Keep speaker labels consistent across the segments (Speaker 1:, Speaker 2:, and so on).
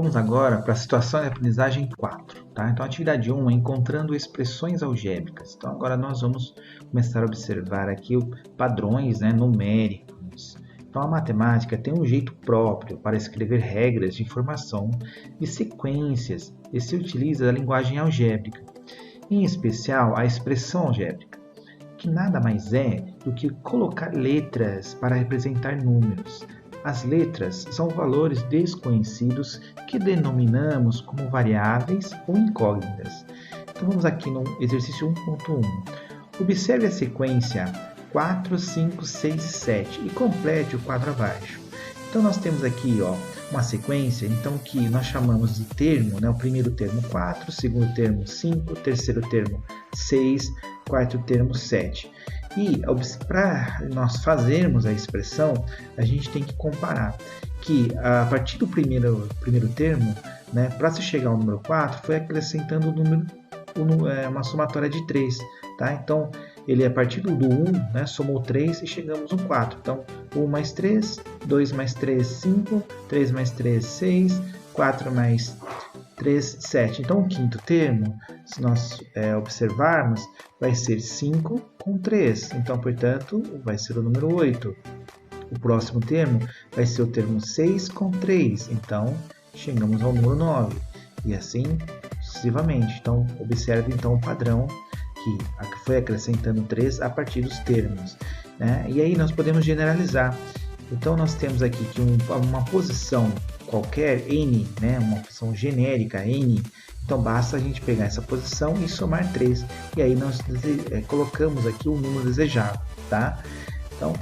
Speaker 1: Vamos agora para a situação de aprendizagem 4. Tá? Então, a atividade 1 é encontrando expressões algébricas. Então, agora nós vamos começar a observar aqui padrões, numéricos. Então, a matemática tem um jeito próprio para escrever regras de formação de sequências e se utiliza da linguagem algébrica, em especial a expressão algébrica, que nada mais é do que colocar letras para representar números. As letras são valores desconhecidos que denominamos como variáveis ou incógnitas. Então vamos aqui no exercício 1.1. Observe a sequência 4, 5, 6 e 7 e complete o quadro abaixo. Então nós temos aqui uma sequência que nós chamamos de termo, o primeiro termo 4, o segundo termo 5, o terceiro termo 6, quarto termo 7. E para nós fazermos a expressão, a gente tem que comparar que a partir do primeiro termo, para se chegar ao número 4, foi acrescentando uma somatória de 3. Tá? Então, ele a partir do 1, somou 3 e chegamos no 4. Então, 1 mais 3, 2 mais 3, 5, 3 mais 3, 6, 4 mais 3, 7. Então, o quinto termo, se nós observarmos, vai ser 5 com 3. Então, portanto, vai ser o número 8. O próximo termo vai ser o termo 6 com 3. Então, chegamos ao número 9. E assim sucessivamente. Então, observe o padrão que foi acrescentando 3 a partir dos termos. E aí nós podemos generalizar. Então, nós temos aqui que uma posição qualquer, n, uma posição genérica, n, então basta a gente pegar essa posição e somar 3. E aí nós colocamos aqui o número desejado. Tá? Então,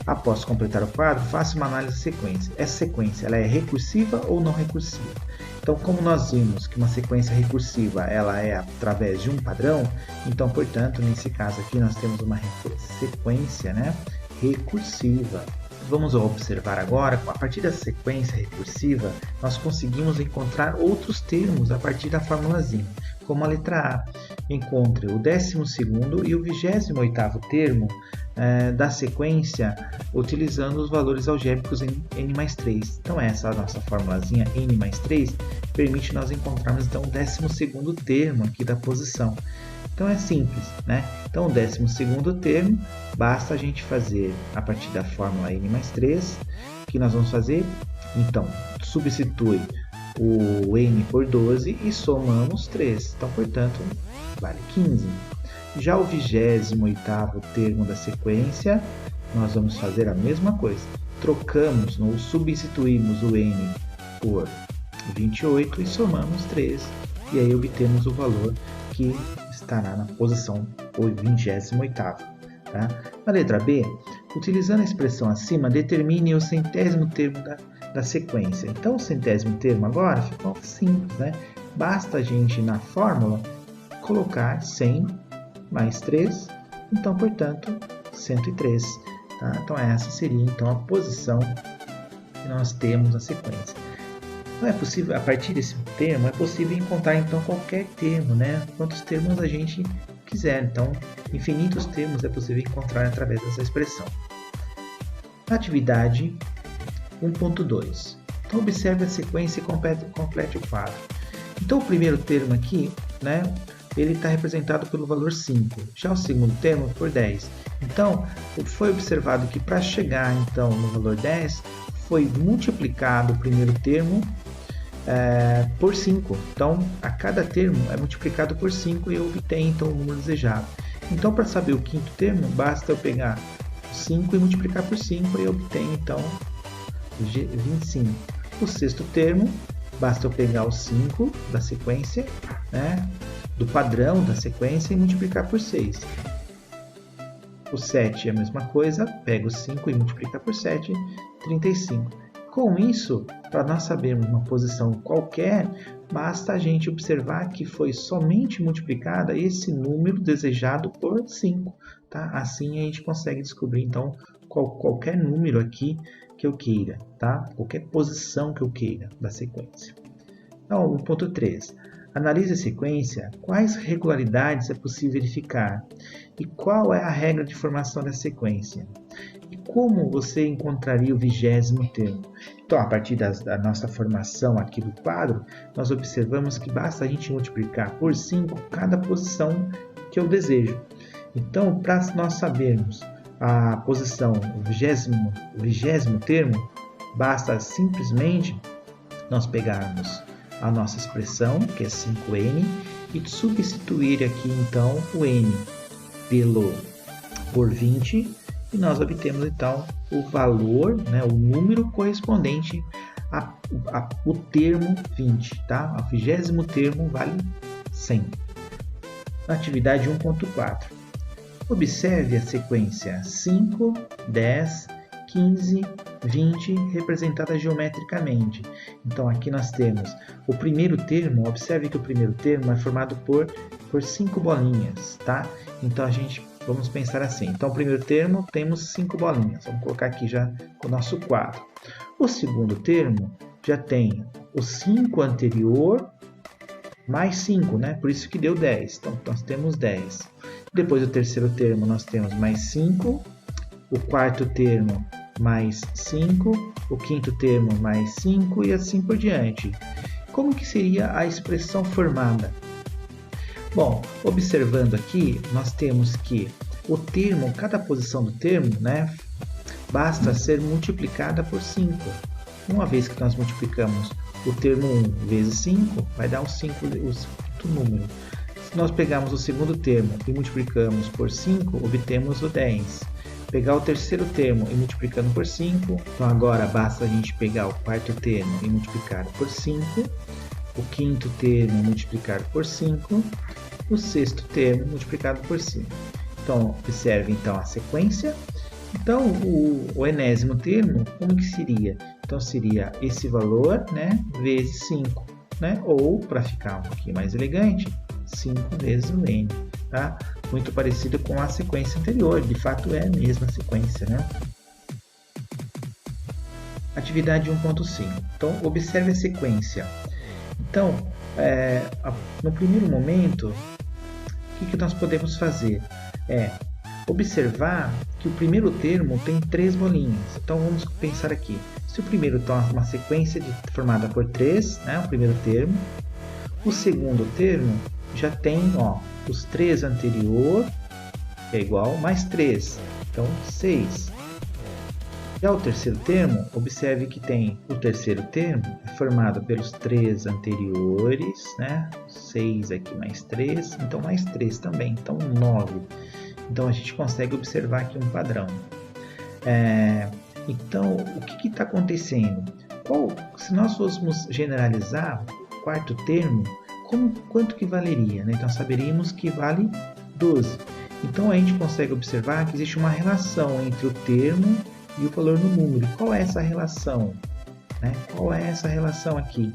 Speaker 1: após completar o quadro, faça uma análise da sequência. Essa sequência ela é recursiva ou não recursiva? Então, como nós vimos que uma sequência recursiva ela é através de um padrão, então, portanto, nesse caso aqui nós temos uma sequência recursiva. Vamos observar agora, a partir da sequência recursiva, nós conseguimos encontrar outros termos a partir da formulazinha, como a letra A. Encontre o 12º e o 28º termo da sequência utilizando os valores algébricos em n mais 3. Então essa é a nossa formulazinha n mais 3 permite nós encontrarmos então o 12º termo aqui da posição. Então é simples, Então o 12º termo, basta a gente fazer a partir da fórmula n mais 3, que nós vamos fazer, então substitui o n por 12 e somamos 3, então portanto vale 15. Já o 28º termo da sequência, nós vamos fazer a mesma coisa, trocamos, ou substituímos o n por 28 e somamos 3, e aí obtemos o valor que estará na posição 28º. Tá? Na letra B, utilizando a expressão acima, determine o centésimo termo da sequência. Então, o centésimo termo agora ficou simples. Basta a gente, na fórmula, colocar 100 mais 3, então, portanto, 103. Tá? Então, essa seria então, a posição que nós temos na sequência. Não é possível, a partir desse termo, é possível encontrar então qualquer termo, quantos termos a gente quiser. Então, infinitos termos é possível encontrar através dessa expressão. Atividade 1.2. Então, observe a sequência e complete o quadro. Então, o primeiro termo aqui, ele está representado pelo valor 5. Já o segundo termo por 10. Então, foi observado que para chegar então no valor 10, foi multiplicado o primeiro termo por 5. Então, a cada termo é multiplicado por 5 e eu obtenho então o número desejado. Então, para saber o quinto termo, basta eu pegar 5 e multiplicar por 5 e eu obtenho então 25. O sexto termo, basta eu pegar o 5 da sequência, do padrão da sequência e multiplicar por 6. O 7 é a mesma coisa, pego o 5 e multiplicar por 7, 35. Com isso, para nós sabermos uma posição qualquer, basta a gente observar que foi somente multiplicada esse número desejado por 5. Tá? Assim a gente consegue descobrir então qualquer número aqui que eu queira, tá? Qualquer posição que eu queira da sequência. Então, 1.3. Analise a sequência, quais regularidades é possível verificar e qual é a regra de formação da sequência. E como você encontraria o 20º termo? Então, a partir da nossa formação aqui do quadro, nós observamos que basta a gente multiplicar por 5 cada posição que eu desejo. Então, para nós sabermos a posição, o 20º termo, basta simplesmente nós pegarmos a nossa expressão, que é 5n, e substituir aqui então o n por 20, e nós obtemos então o valor, né, o número correspondente ao termo 20, tá? O 20º termo vale 100. Na atividade 1.4, observe a sequência 5, 10, 15, 20 representada geometricamente. Então aqui nós temos o primeiro termo, observe que o primeiro termo é formado por 5 bolinhas, tá? Então vamos pensar assim. Então o primeiro termo temos 5 bolinhas, vamos colocar aqui já o nosso quadro. O segundo termo já tem o 5 anterior mais 5, né? Por isso que deu 10. Então nós temos 10. Depois do terceiro termo nós temos mais 5, o quarto termo mais 5, o quinto termo mais 5 e assim por diante. Como que seria a expressão formada? Bom, observando aqui, nós temos que o termo, cada posição do termo, né, basta ser multiplicada por 5. Uma vez que nós multiplicamos o termo 1 vezes 5, vai dar o quinto número. Se nós pegarmos o segundo termo e multiplicamos por 5, obtemos o 10. Pegar o terceiro termo e multiplicando por 5, então agora basta a gente pegar o quarto termo e multiplicar por 5, o quinto termo multiplicado por 5, o sexto termo multiplicado por 5. Então, observe então a sequência. Então, o enésimo termo, como que seria? Então, seria esse valor, né, vezes 5, né? Ou, para ficar um pouquinho mais elegante, 5 vezes o n, tá? Muito parecido com a sequência anterior, de fato é a mesma sequência, né? Atividade 1.5. Então, observe a sequência. Então, no primeiro momento, o que nós podemos fazer? Observar que o primeiro termo tem 3 bolinhas. Então, vamos pensar aqui. Se o primeiro tem uma sequência formada por 3, né, o primeiro termo, o segundo termo já tem os 3 anterior, que é igual, mais 3, então 6. Já o terceiro termo, observe que tem o terceiro termo formado pelos 3 anteriores, né? 6 aqui mais 3, então mais 3 também, então 9. Então a gente consegue observar aqui um padrão. Então, o que está acontecendo? Se nós fôssemos generalizar o quarto termo, quanto que valeria? Né? Então, saberíamos que vale 12. Então, a gente consegue observar que existe uma relação entre o termo e o valor no número. Qual é essa relação? Né? Qual é essa relação aqui?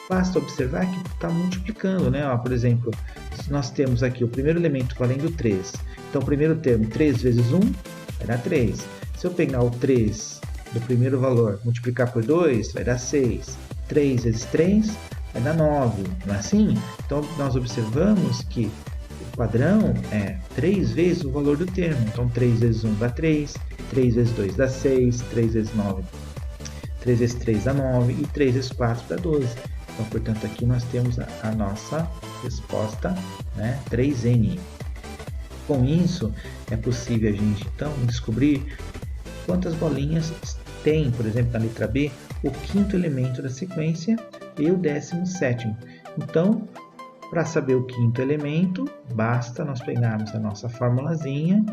Speaker 1: Basta observar que está multiplicando. Né? Por exemplo, se nós temos aqui o primeiro elemento valendo 3. Então, o primeiro termo, 3 vezes 1, vai dar 3. Se eu pegar o 3 do primeiro valor, multiplicar por 2, vai dar 6. 3 vezes 3 vai dar 9, não é assim? Então, nós observamos que o padrão é 3 vezes o valor do termo. Então, 3 vezes 1 dá 3, 3 vezes 2 dá 6, 3 vezes 9, 3 vezes 3 dá 9 e 3 vezes 4 dá 12. Então, portanto, aqui nós temos a nossa resposta, né? 3n. Com isso, é possível a gente, então, descobrir quantas bolinhas tem, por exemplo, na letra B, o quinto elemento da sequência e o 17º. Então, para saber o quinto elemento, basta nós pegarmos a nossa formulazinha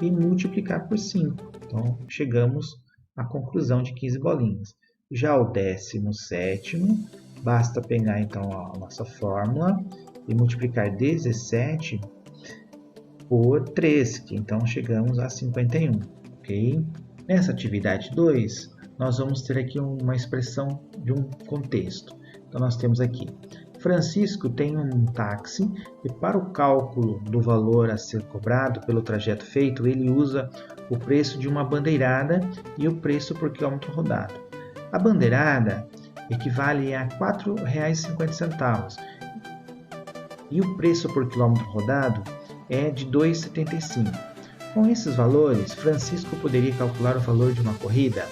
Speaker 1: e multiplicar por 5. Então, chegamos à conclusão de 15 bolinhas. Já o 17º, basta pegar então a nossa fórmula e multiplicar 17 por 3, que então chegamos a 51, ok? Nessa atividade 2, nós vamos ter aqui uma expressão de um contexto. Então, nós temos aqui, Francisco tem um táxi e para o cálculo do valor a ser cobrado pelo trajeto feito, ele usa o preço de uma bandeirada e o preço por quilômetro rodado. A bandeirada equivale a R$ 4,50. e o preço por quilômetro rodado é de 2,75. Com esses valores, Francisco poderia calcular o valor de uma corrida.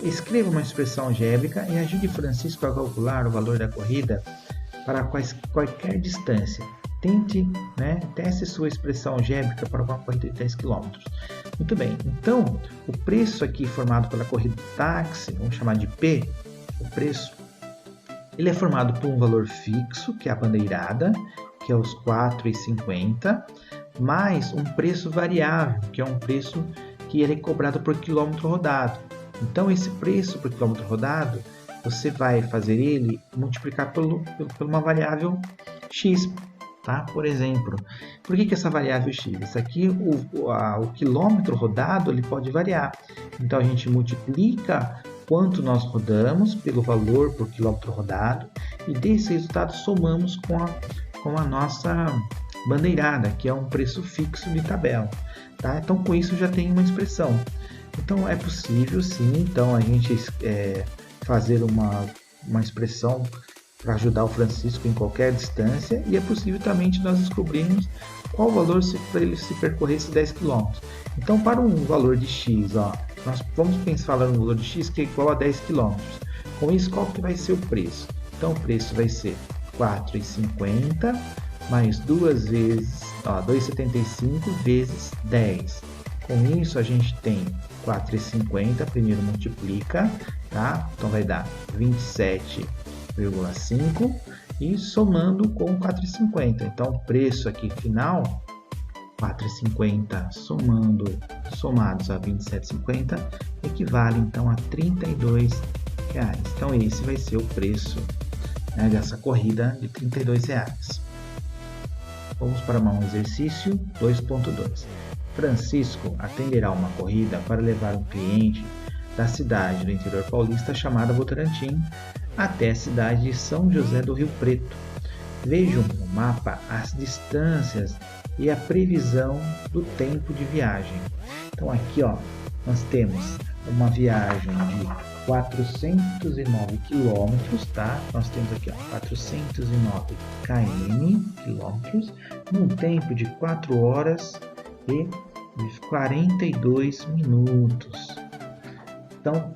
Speaker 1: Escreva uma expressão algébrica e ajude Francisco a calcular o valor da corrida para qualquer distância. Teste sua expressão algébrica para uma corrida de 10 km. Muito bem, então o preço aqui formado pela corrida táxi, vamos chamar de P, o preço, ele é formado por um valor fixo, que é a bandeirada, que é os R$ 4,50, mais um preço variável, que é um preço que ele é cobrado por quilômetro rodado. Então esse preço por quilômetro rodado, você vai fazer ele multiplicar por uma variável x. Tá? Por exemplo, por que essa variável x? Isso aqui, o quilômetro rodado, ele pode variar. Então, a gente multiplica quanto nós rodamos pelo valor por quilômetro rodado e desse resultado somamos com a nossa bandeirada, que é um preço fixo de tabela. Tá? Então, com isso já tem uma expressão. Então, é possível, sim, então, a gente fazer uma expressão para ajudar o Francisco em qualquer distância, e é possível também nós descobrirmos qual o valor para ele se percorrer esses 10 km. Então, para um valor de x, nós vamos pensar no valor de x que é igual a 10 km. Com isso, qual que vai ser o preço? Então, o preço vai ser R$ 4,50 mais 2 vezes 2,75 vezes 10. Com isso, a gente tem 4,50, primeiro multiplica, tá? Então, vai dar 27,5 e somando com 4,50. Então, o preço aqui final, 4,50 somados a 27,50 equivale então a R$ 32. Então, esse vai ser o preço, né, dessa corrida de R$ 32. Vamos para um exercício 2.2. Francisco atenderá uma corrida para levar um cliente da cidade do interior paulista chamada Votorantim até a cidade de São José do Rio Preto. Vejam no mapa as distâncias e a previsão do tempo de viagem. Então aqui nós temos uma viagem de 409 km, tá? Nós temos aqui 409 km, num tempo de 4 horas e 42 minutos. Então,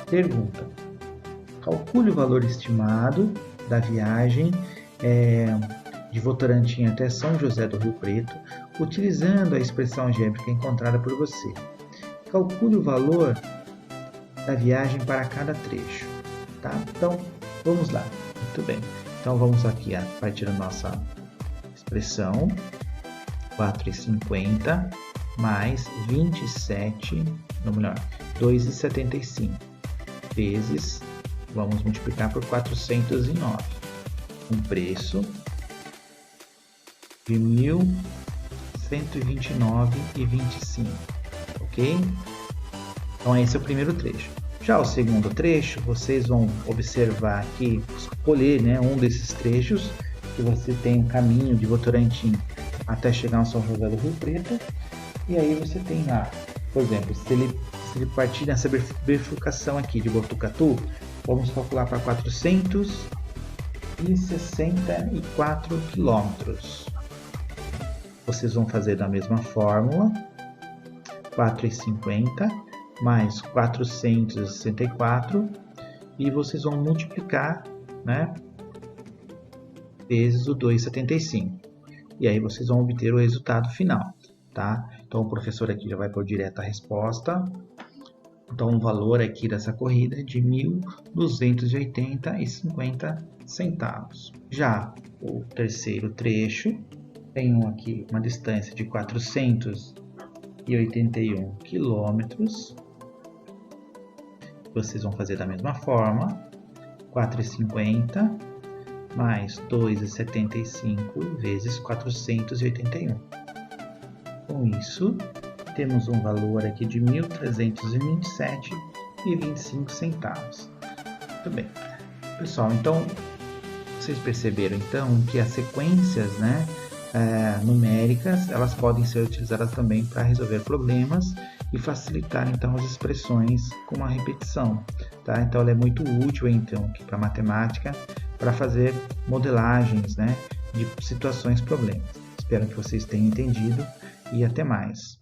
Speaker 1: pergunta: calcule o valor estimado da viagem de Votorantim até São José do Rio Preto, utilizando a expressão algébrica encontrada por você. Calcule o valor da viagem para cada trecho. Tá? Então, vamos lá. Muito bem. Então, vamos aqui a partir da nossa expressão. 4,50 mais 2,75 vezes, vamos multiplicar por 409, um preço de R$ 1.129,25, ok? Então esse é o primeiro trecho. Já o segundo trecho, vocês vão observar aqui, escolher, né, um desses trechos que você tem o caminho de Votorantim até chegar no São José do Rio Preto, e aí você tem lá, por exemplo, se ele partir nessa bifurcação aqui de Botucatu, vamos calcular para 464 quilômetros. Vocês vão fazer da mesma fórmula, 4,50 mais 464, e vocês vão multiplicar, né, vezes o 2,75. E aí vocês vão obter o resultado final, tá? Então o professor aqui já vai por direto a resposta. Então o valor aqui dessa corrida é de R$ 1.280,50. Já o terceiro trecho tem aqui uma distância de 481 quilômetros. Vocês vão fazer da mesma forma, 4,50 mais 2,75 vezes 481. Com isso, temos um valor aqui de R$ 1.327,25. Muito bem. Pessoal, então, vocês perceberam então que as sequências, né, numéricas, elas podem ser utilizadas também para resolver problemas e facilitar então as expressões com uma repetição, tá? Então ela é muito útil então para matemática, para fazer modelagens, né, de situações problemas. Espero que vocês tenham entendido e até mais.